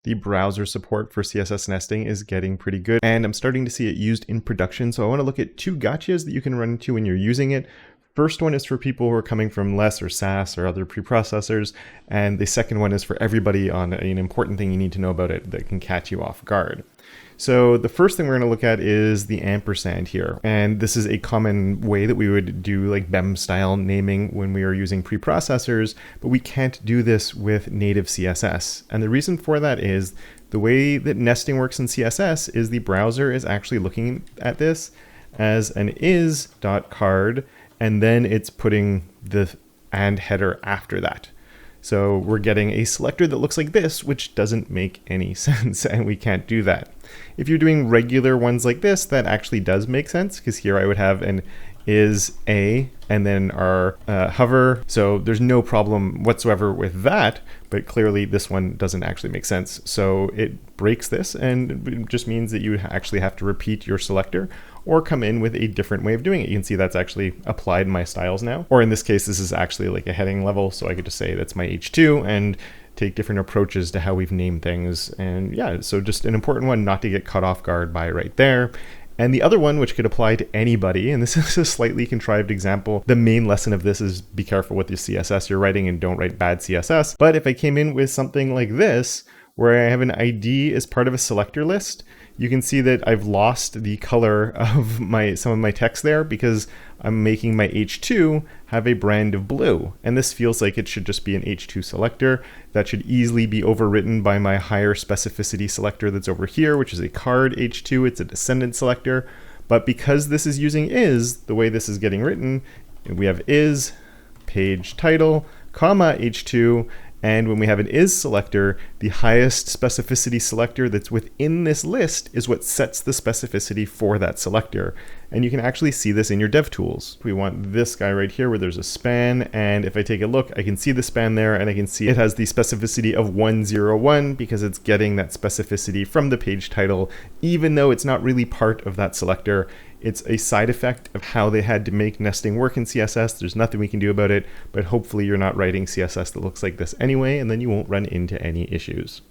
The browser support for CSS nesting is getting pretty good, and I'm starting to see it used in production. So I want to look at two gotchas that you can run into when you're using it. First one is for people who are coming from less or SAS or other preprocessors, and the second one is for everybody on an important thing you need to know about it that can catch you off guard. So the first thing we're going to look at is the ampersand here. And this is a common way that we would do like BEM style naming when we are using preprocessors, but we can't do this with native CSS. And the reason for that is the way that nesting works in CSS is the browser is actually looking at this as an is.card, and then it's putting the and header after that. So we're getting a selector that looks like this, which doesn't make any sense, and we can't do that. If you're doing regular ones like this, that actually does make sense, because here I would have an is a and then our hover. So there's no problem whatsoever with that, but clearly this one doesn't actually make sense. So it breaks this, and it just means that you actually have to repeat your selector or come in with a different way of doing it. You can see that's actually applied my styles now. Or in this case, this is actually like a heading level. So I could just say that's my H2 and take different approaches to how we've named things. And yeah, so just an important one not to get caught off guard by right there. And the other one, which could apply to anybody, and this is a slightly contrived example, the main lesson of this is be careful with your CSS you're writing and don't write bad CSS. But if I came in with something like this, where I have an ID as part of a selector list, you can see that I've lost the color of some of my text there because I'm making my H2 have a brand of blue. And this feels like it should just be an H2 selector. That should easily be overwritten by my higher specificity selector that's over here, which is a card H2. It's a descendant selector. But because this is using is, the way this is getting written, we have is, page title, comma, H2, and when we have an is selector, the highest specificity selector that's within this list is what sets the specificity for that selector. And you can actually see this in your dev tools. We want this guy right here where there's a span, and if I take a look, I can see the span there, and I can see it has the specificity of 101 because it's getting that specificity from the page title, even though it's not really part of that selector. It's a side effect of how they had to make nesting work in CSS. There's nothing we can do about it, but hopefully you're not writing CSS that looks like this anyway, and then you won't run into any issues.